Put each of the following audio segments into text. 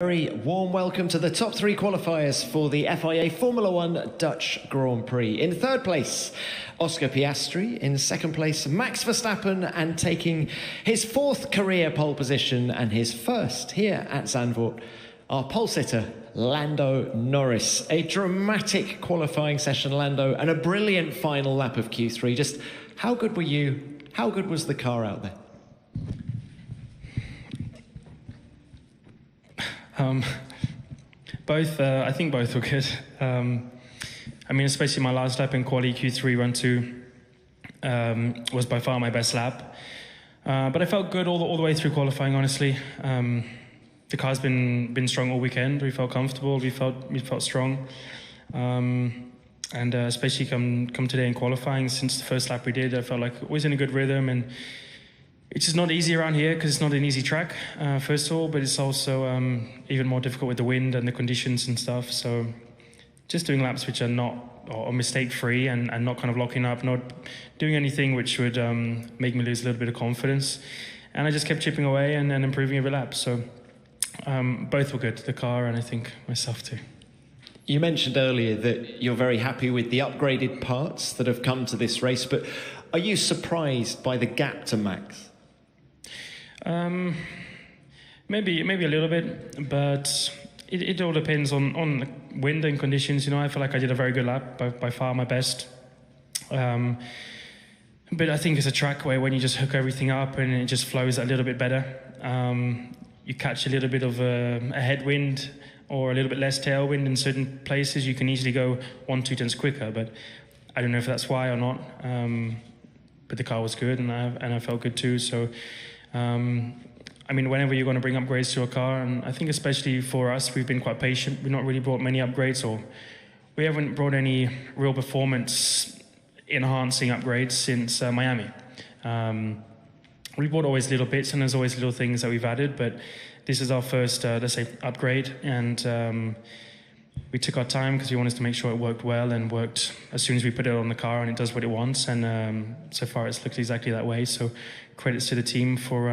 Very warm welcome to the top three qualifiers for the FIA Formula One Dutch Grand Prix. In third place, Oscar Piastri. In second place, Max Verstappen, and taking his fourth career pole position and his first here at Zandvoort, our pole sitter, Lando Norris. A dramatic qualifying session, Lando, and a brilliant final lap of Q3. Just how good were you? How good was the car out there? I think both were good. I mean, especially my last lap in quali Q3 run 2 was by far my best lap. But I felt good all the way through qualifying, honestly. The car's been strong all weekend. We felt comfortable. We felt strong. And especially come today in qualifying, since the first lap we did, I felt like I was in a good rhythm. And it's just not easy around here because it's not an easy track, first of all, but it's also even more difficult with the wind and the conditions and stuff. So just doing laps which are not or mistake-free and not kind of locking up, not doing anything which would make me lose a little bit of confidence. And I just kept chipping away and improving every lap. So both were good, the car and I think myself too. You mentioned earlier that you're very happy with the upgraded parts that have come to this race, but are you surprised by the gap to Max? Maybe a little bit, but it all depends on the wind and conditions. You know, I feel like I did a very good lap, by far my best. But I think it's a track where when you just hook everything up and it just flows a little bit better, you catch a little bit of a headwind or a little bit less tailwind in certain places. You can easily go 1-2 turns quicker, but I don't know if that's why or not. But the car was good and I felt good too. So. I mean, whenever you're going to bring upgrades to a car, and I think especially for us, we've been quite patient. We've not really brought many upgrades, or we haven't brought any real performance-enhancing upgrades since Miami. We brought always little bits, and there's always little things that we've added, but this is our first, let's say, upgrade, and we took our time because we wanted to make sure it worked well and worked as soon as we put it on the car and it does what it wants. And so far it's looked exactly that way. So credits to the team for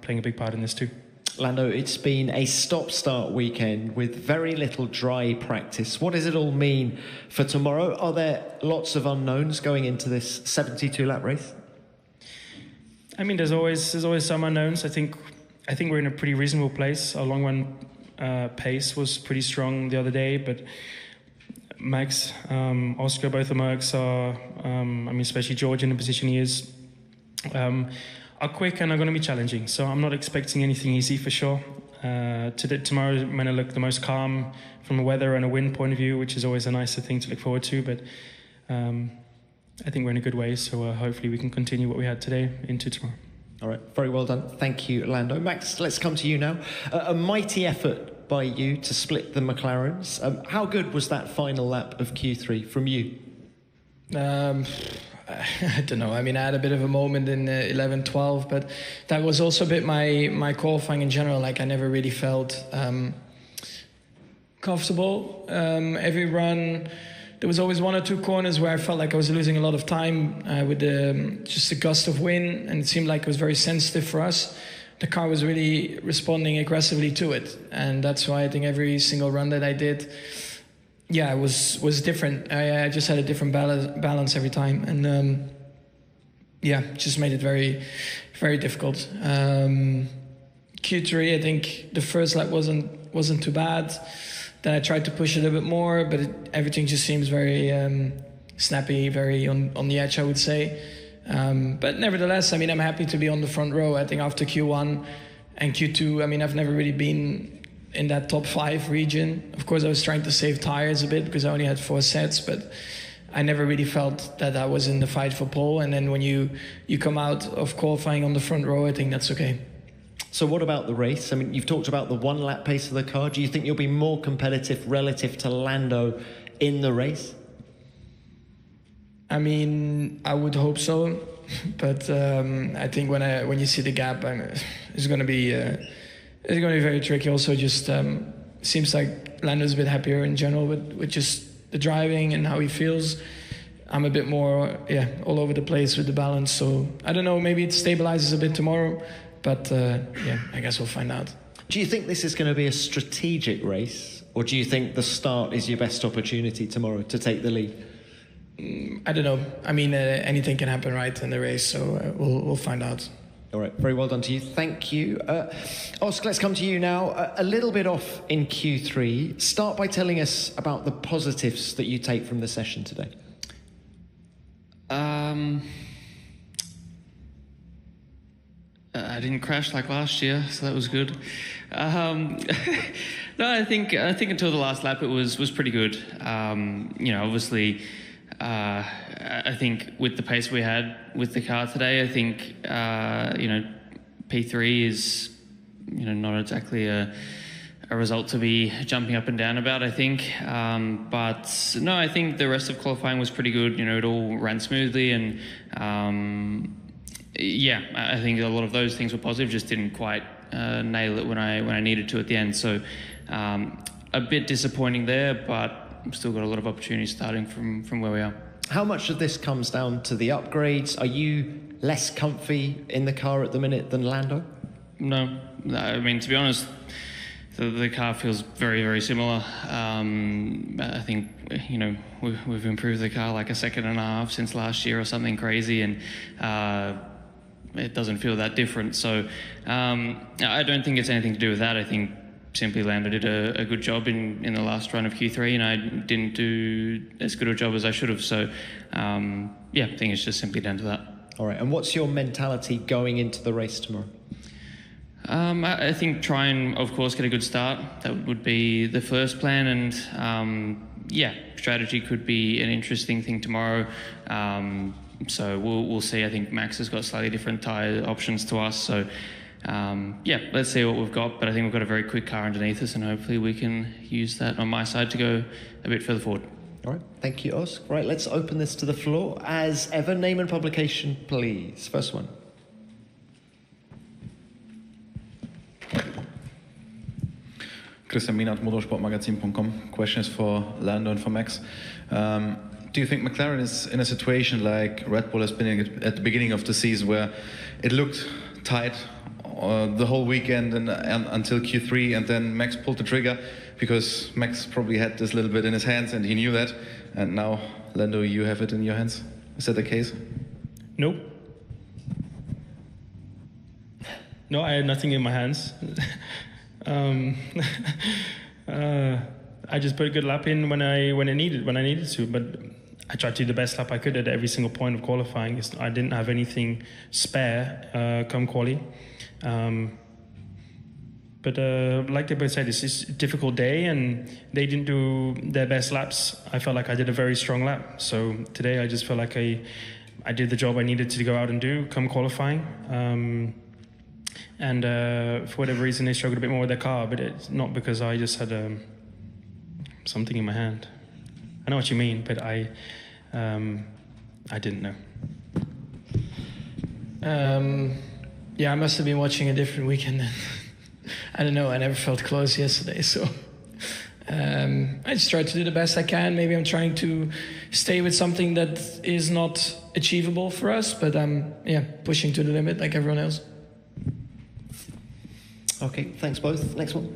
playing a big part in this too. Lando, it's been a stop-start weekend with very little dry practice. What does it all mean for tomorrow? Are there lots of unknowns going into this 72-lap race? I mean, there's always some unknowns. I think we're in a pretty reasonable place. Our long run pace was pretty strong the other day, but Max, Oscar, both the Mercs are, I mean, especially George in the position he is, are quick and are going to be challenging. So I'm not expecting anything easy for sure. Tomorrow I'm going to look the most calm from a weather and a wind point of view, which is always a nicer thing to look forward to. But I think we're in a good way. So hopefully we can continue what we had today into tomorrow. All right, very well done. Thank you, Lando. Max, let's come to you now. A mighty effort by you to split the McLarens. How good was that final lap of Q3 from you? I don't know. I mean, I had a bit of a moment in 11-12, but that was also a bit my qualifying in general. Like, I never really felt comfortable. Every run, there was always 1 or 2 corners where I felt like I was losing a lot of time with just the gust of wind, and it seemed like it was very sensitive for us. The car was really responding aggressively to it, and that's why I think every single run that I did, yeah, it was different. I just had a different balance every time, and yeah, just made it very, very difficult. Q3, I think the first lap wasn't too bad. Then I tried to push it a little bit more, but everything just seems very snappy, very on the edge, I would say. But nevertheless, I mean, I'm happy to be on the front row. I think after Q1 and Q2, I mean, I've never really been in that top 5 region. Of course, I was trying to save tires a bit because I only had 4 sets, but I never really felt that I was in the fight for pole. And then when you come out of qualifying on the front row, I think that's okay. So what about the race? I mean, you've talked about the 1-lap pace of the car. Do you think you'll be more competitive relative to Lando in the race? I mean, I would hope so, but I think when you see the gap, it's going to be very tricky. Also, just seems like Lando's a bit happier in general with just the driving and how he feels. I'm a bit more, all over the place with the balance. So I don't know, maybe it stabilizes a bit tomorrow. But yeah, I guess we'll find out. Do you think this is going to be a strategic race, or do you think the start is your best opportunity tomorrow to take the lead? I don't know. I mean, anything can happen, right, in the race, so we'll find out. All right, very well done to you. Thank you. Oscar, let's come to you now. A little bit off in Q3. Start by telling us about the positives that you take from the session today. I didn't crash like last year, so that was good. No, I think until the last lap it was pretty good. Obviously, I think with the pace we had with the car today, I think P3 is not exactly a result to be jumping up and down about, I think. But no, I think the rest of qualifying was pretty good. It all ran smoothly, and I think a lot of those things were positive. Just didn't quite nail it when I needed to at the end. So a bit disappointing there, but still got a lot of opportunities starting from where we are. How much of this comes down to the upgrades? Are you less comfy in the car at the minute than Lando? No, I mean, to be honest, the car feels very, very similar. I think, we've improved the car like a second and a half since last year or something crazy, and it doesn't feel that different. So I don't think it's anything to do with that. I think simply Lando did a good job in the last run of Q3, and I didn't do as good a job as I should have. So I think it's just simply down to that. All right, and what's your mentality going into the race tomorrow? I think try and, of course, get a good start. That would be the first plan, and strategy could be an interesting thing tomorrow. So we'll see. I think Max has got slightly different tyre options to us, so let's see what we've got. But I think we've got a very quick car underneath us, and hopefully we can use that on my side to go a bit further forward. All right, thank you, Oscar. Right, let's open this to the floor. As ever, name and publication, please. First one. Christian Minat, motorsportmagazin.com. Questions for Lando and for Max. Do you think McLaren is in a situation like Red Bull has been in at the beginning of the season, where it looked tight the whole weekend and until Q3, and then Max pulled the trigger because Max probably had this little bit in his hands and he knew that, and now, Lando, you have it in your hands? Is that the case? Nope. No, I had nothing in my hands. I just put a good lap in when I needed to, but I tried to do the best lap I could at every single point of qualifying. I didn't have anything spare come quali. But like they both said, it's a difficult day, and they didn't do their best laps. I felt like I did a very strong lap. So today I just felt like I did the job I needed to go out and do come qualifying. And for whatever reason, they struggled a bit more with their car, but it's not because I just had something in my hand. I know what you mean, but I didn't know. I must have been watching a different weekend then. I don't know, I never felt close yesterday, so I just tried to do the best I can. Maybe I'm trying to stay with something that is not achievable for us, but pushing to the limit like everyone else. Okay, thanks both. Next one.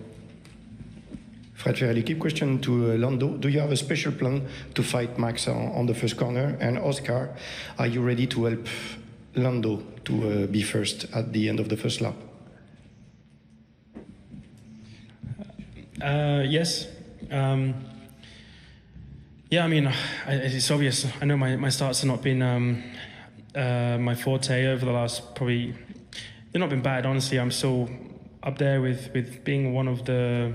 Fred Ferrelli, keep question to Lando. Do you have a special plan to fight Max on the first corner? And Oscar, are you ready to help Lando to be first at the end of the first lap? Yes. I mean, it's obvious. I know my starts have not been my forte over the last they've not been bad, honestly. I'm still up there with being one of the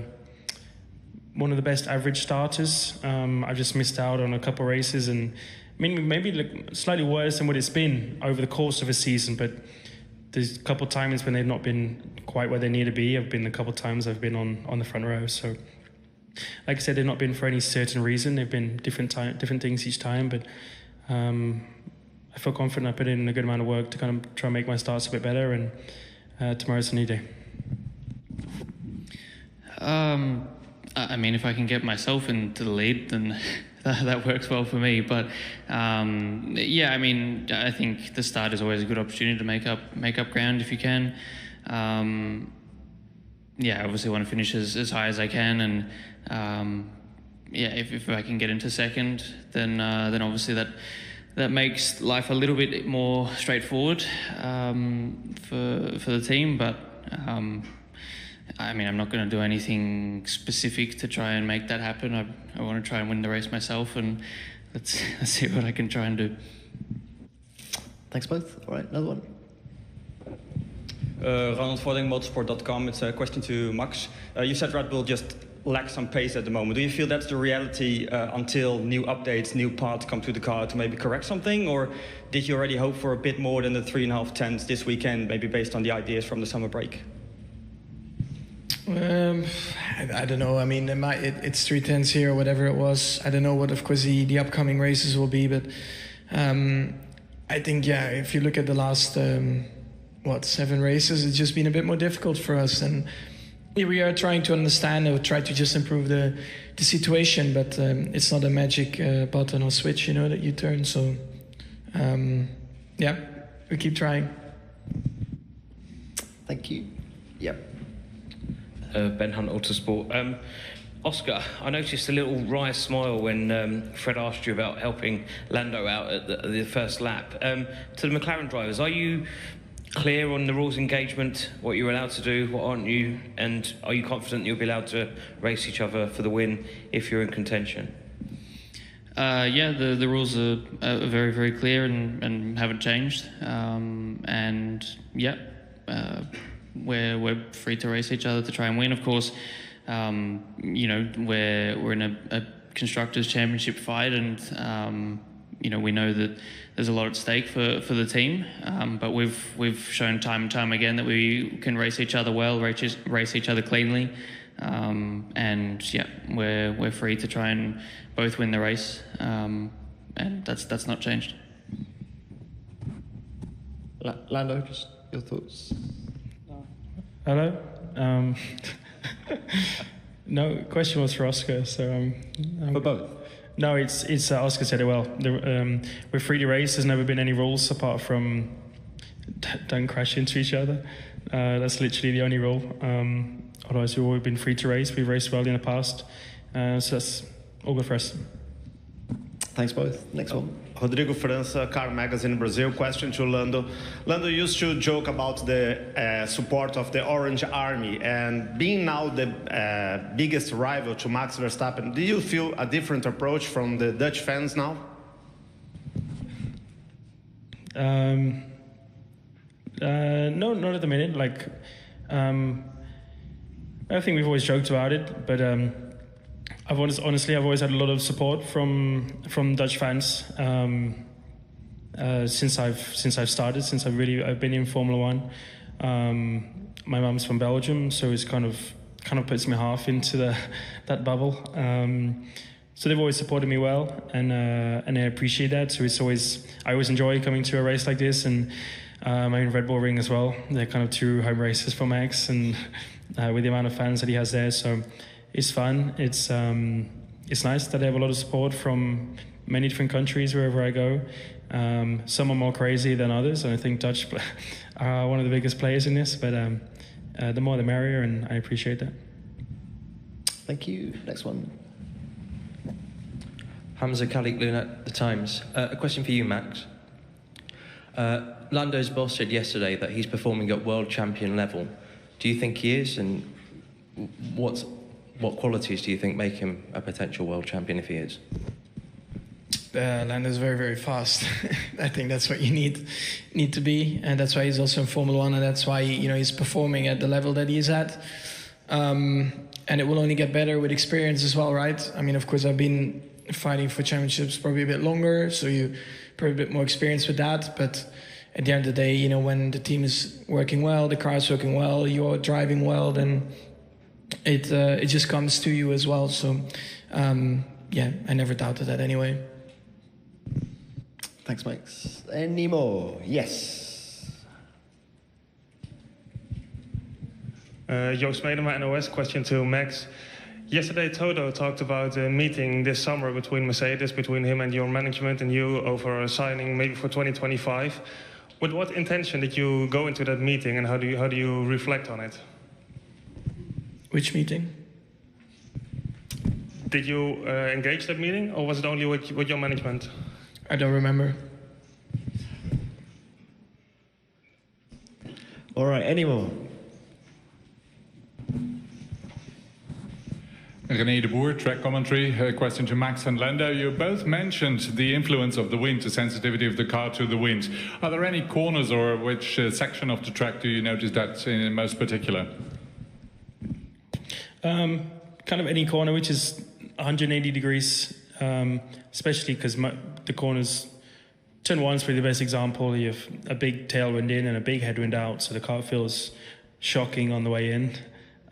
best average starters. I've just missed out on a couple of races, and I mean, maybe slightly worse than what it's been over the course of a season, but there's a couple of times when they've not been quite where they need to be. I've been a couple of times I've been on the front row. So like I said, they've not been for any certain reason. They've been different things each time, but I feel confident I put in a good amount of work to kind of try and make my starts a bit better, and tomorrow's a new day. I mean, if I can get myself into the lead, then that works well for me. But I mean, I think the start is always a good opportunity to make up ground if you can. yeah, obviously want to finish as high as I can, and yeah, if I can get into second, then obviously that makes life a little bit more straightforward for the team. But I mean, I'm not going to do anything specific to try and make that happen. I want to try and win the race myself, and let's see what I can try and do. Thanks both. All right, another one. Ronald Vording, motorsport.com. It's a question to Max. You said Red Bull just lacks some pace at the moment. Do you feel that's the reality until new updates, new parts come to the car to maybe correct something? Or did you already hope for a bit more than the 3.5 tenths this weekend, maybe based on the ideas from the summer break? I don't know. I mean, it's 3 tenths here or whatever it was. I don't know what, of course, the upcoming races will be. But I think, yeah, if you look at the last, 7 races, it's just been a bit more difficult for us. And we are trying to understand or try to just improve the situation. But it's not a magic button or switch, that you turn. So, yeah, we keep trying. Thank you. Yep. Ben Hunt, Autosport. Oscar, I noticed a little wry smile when Fred asked you about helping Lando out at the first lap. To the McLaren drivers, are you clear on the rules engagement, what you're allowed to do, what aren't you, and are you confident you'll be allowed to race each other for the win if you're in contention? Yeah, the rules are very, very clear and haven't changed. And yeah, we're free to race each other to try and win. Of course, we're in a constructors championship fight, and we know that there's a lot at stake for the team. But we've shown time and time again that we can race each other well, race each other cleanly. And yeah, we're free to try and both win the race, and that's not changed. Lando, just your thoughts. Hello. No, question was for Oscar. So for both. No, it's Oscar said it well. We're free to race. There's never been any rules apart from don't crash into each other. That's literally the only rule. Otherwise, we've always been free to race. We've raced well in the past, so that's all good for us. Thanks both. Next one. Rodrigo França, Car Magazine Brazil. Question to Lando. Lando used to joke about the support of the Orange Army, and being now the biggest rival to Max Verstappen, do you feel a different approach from the Dutch fans now? No, not at the minute. I think we've always joked about it, but I've always had a lot of support from Dutch fans since I've started. Since I've been in Formula One. My mum's from Belgium, so it's kind of puts me half into that bubble. So they've always supported me well, and I appreciate that. So I always enjoy coming to a race like this, and I'm in Red Bull Ring as well. They're kind of 2 home races for Max, and with the amount of fans that he has there, so. It's fun. It's nice that I have a lot of support from many different countries wherever I go. Some are more crazy than others, and I think Dutch are one of the biggest players in this. But the more the merrier, and I appreciate that. Thank you. Next one. Hamza Khalik Lunat, The Times. A question for you, Max. Lando's boss said yesterday that he's performing at world champion level. Do you think he is, and what qualities do you think make him a potential world champion if he is? Lando's very, very fast. I think that's what you need to be, and that's why he's also in Formula One, and that's why he's performing at the level that he's at. And it will only get better with experience as well, right? I mean, of course, I've been fighting for championships probably a bit longer, so you probably a bit more experience with that. But at the end of the day, when the team is working well, the car is working well, you're driving well, then it just comes to you as well. So yeah, I never doubted that anyway. Thanks, Max. Any more? Yes. Joost Medema, NOS. Question to Max. Yesterday, Toto talked about a meeting this summer between Mercedes, between him and your management and you, over a signing maybe for 2025. With what intention did you go into that meeting, and how do you reflect on it? Which meeting? Did you engage that meeting, or was it only with your management? I don't remember. All right, any more? René de Boer, track commentary. A question to Max and Lando. You both mentioned the influence of the wind, the sensitivity of the car to the wind. Are there any corners or which section of the track do you notice that in most particular? Kind of any corner which is 180 degrees, especially because the corners, turn one's probably the best example. You have a big tailwind in and a big headwind out, so the car feels shocking on the way in.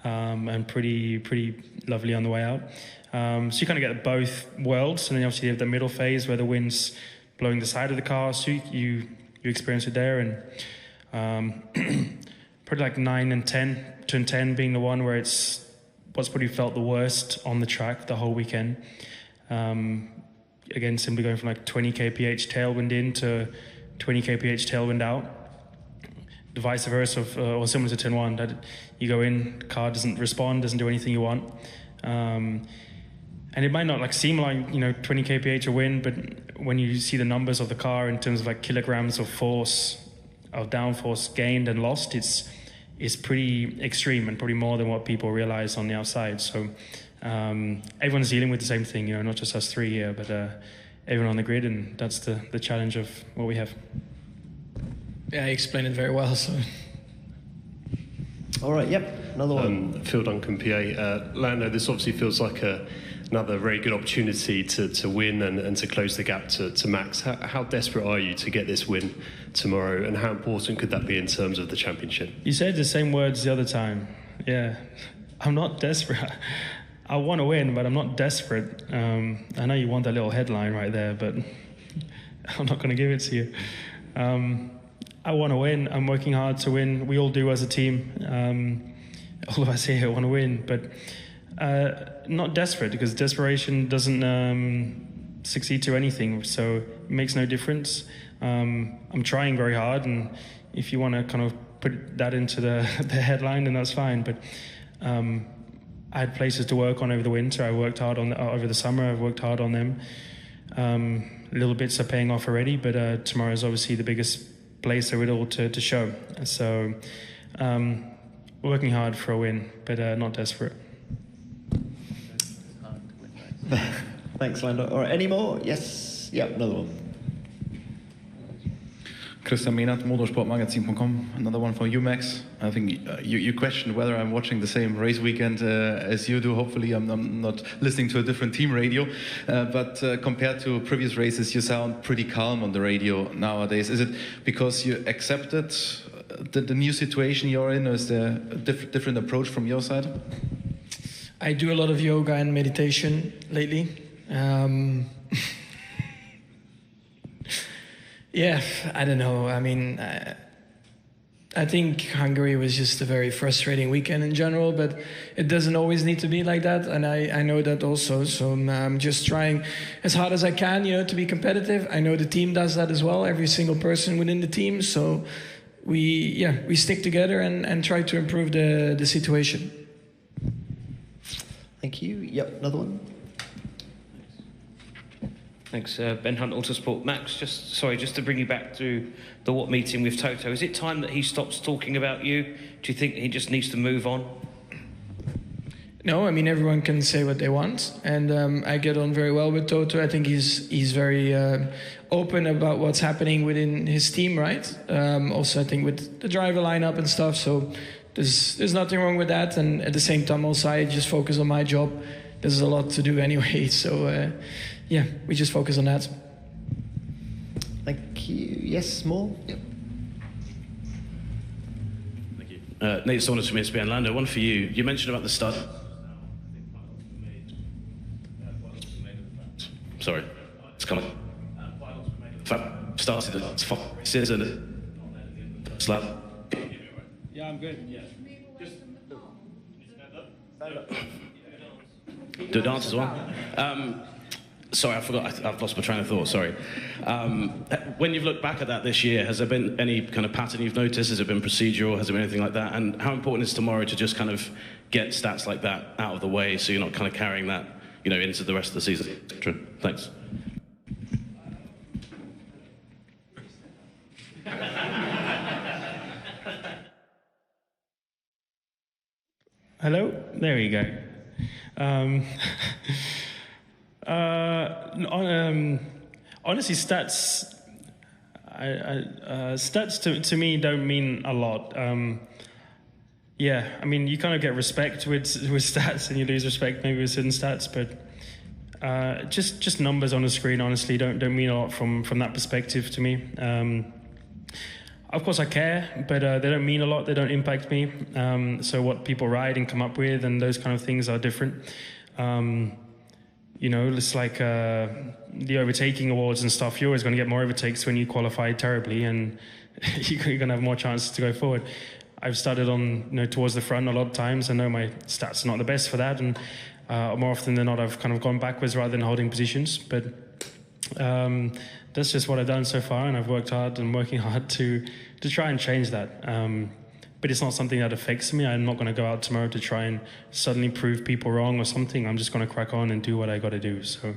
And pretty lovely on the way out. So you kind of get both worlds, and then obviously you have the middle phase where the wind's blowing the side of the car, so you experience it there. And probably like 9 and 10, turn 10 being the one where it's what's probably felt the worst on the track the whole weekend. Again, simply going from like 20 kph tailwind in to 20 kph tailwind out. The vice versa, or similar to turn 1, that you go in, car doesn't respond, doesn't do anything you want. And it might not like seem like, 20 kph a win, but when you see the numbers of the car in terms of like kilograms of force, of downforce gained and lost, it's pretty extreme and probably more than what people realize on the outside. So everyone's dealing with the same thing, not just us three here, but everyone on the grid, and that's the challenge of what we have. Yeah, he explained it very well. So. All right, yep, another one. Phil Duncan, PA. Lando, this obviously feels like another very good opportunity to win and to close the gap to Max. How desperate are you to get this win tomorrow, and how important could that be in terms of the championship? You said the same words the other time. Yeah, I'm not desperate. I want to win, but I'm not desperate. I know you want that little headline right there, but I'm not going to give it to you. I want to win. I'm working hard to win. We all do as a team. All of us here want to win, but not desperate, because desperation doesn't succeed to anything, so it makes no difference. I'm trying very hard, and if you want to kind of put that into the headline, then that's fine. But I had places to work on over the winter. I worked hard on over the summer. I've worked hard on them. Little bits are paying off already, but tomorrow is obviously the biggest place of it all to show. So working hard for a win, but not desperate. Thanks, Lando. All right, any more? Yes. Yeah, another one. Christian Mehnert, motorsportmagazin.com. Another one for you, Max. I think you questioned whether I'm watching the same race weekend as you do. Hopefully I'm not listening to a different team radio. But compared to previous races, you sound pretty calm on the radio nowadays. Is it because you accepted the new situation you're in, or is there a different approach from your side? I do a lot of yoga and meditation lately. Yeah, I don't know. I mean, I think Hungary was just a very frustrating weekend in general, but it doesn't always need to be like that, and I know that also. So I'm just trying as hard as I can, to be competitive. I know the team does that as well, every single person within the team. So we stick together and try to improve the situation. Thank you. Yep, another one. Thanks, Ben Hunt, Autosport. Max, just to bring you back to the WAT meeting with Toto. Is it time that he stops talking about you? Do you think he just needs to move on? No, I mean, everyone can say what they want, and I get on very well with Toto. I think he's very open about what's happening within his team, right? Also, I think with the driver lineup and stuff. So there's nothing wrong with that. And at the same time, also I just focus on my job. There's a lot to do anyway, so. Yeah, we just focus on that. Thank you. Yes, more? Yep. Thank you. Nate Saunders from ESPN. Lando, one for you. You mentioned about the start. Sorry, it's coming. Started at 5 races and slap. Yeah, I'm good. Yeah. Do a dance as well. Sorry, I forgot. I've lost my train of thought. Sorry. When you've looked back at that this year, has there been any kind of pattern you've noticed? Has it been procedural? Has it been anything like that? And how important is tomorrow to just kind of get stats like that out of the way, so you're not kind of carrying that, into the rest of the season? Thanks. Hello? There you go. Honestly, stats to me don't mean a lot. Yeah, I mean, you kind of get respect with stats, and you lose respect maybe with certain stats, but just numbers on the screen, honestly, don't mean a lot from that perspective to me. Of course I care, but they don't mean a lot, they don't impact me. So what people ride and come up with and those kind of things are different. It's like the overtaking awards and stuff, you're always going to get more overtakes when you qualify terribly, and you're going to have more chances to go forward. I've started on towards the front a lot of times. I know my stats are not the best for that, and more often than not I've kind of gone backwards rather than holding positions, but that's just what I've done so far, and I've worked hard and working hard to try and change that. But it's not something that affects me. I'm not going to go out tomorrow to try and suddenly prove people wrong or something. I'm just going to crack on and do what I got to do. So,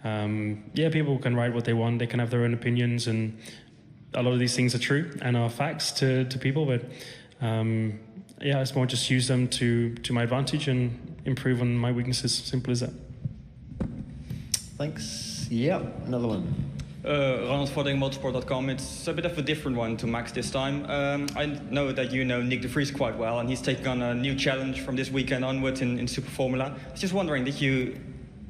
people can write what they want. They can have their own opinions, and a lot of these things are true and are facts to people. But it's more just use them to my advantage and improve on my weaknesses. Simple as that. Thanks. Yeah, another one. Ronald Vodding, motorsport.com. It's a bit of a different one to Max this time. I know that you know Nick de Vries quite well, and he's taking on a new challenge from this weekend onwards in Super Formula. I was just wondering, did you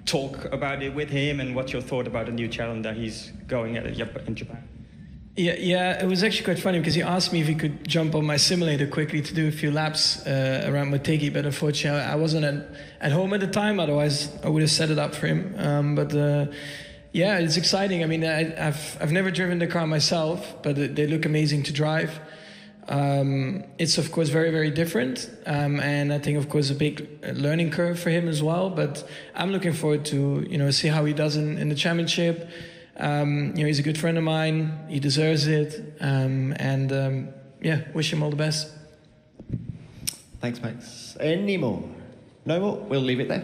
talk about it with him, and what's your thought about the new challenge that he's going at in Japan? Yeah, it was actually quite funny because he asked me if he could jump on my simulator quickly to do a few laps around Motegi, but unfortunately I wasn't at home at the time, otherwise I would have set it up for him. Yeah, it's exciting. I mean, I've never driven the car myself, but they look amazing to drive. It's of course very, very different, and I think of course a big learning curve for him as well. But I'm looking forward to see how he does in the championship. He's a good friend of mine. He deserves it, wish him all the best. Thanks, Max. Any more? No more? We'll leave it there.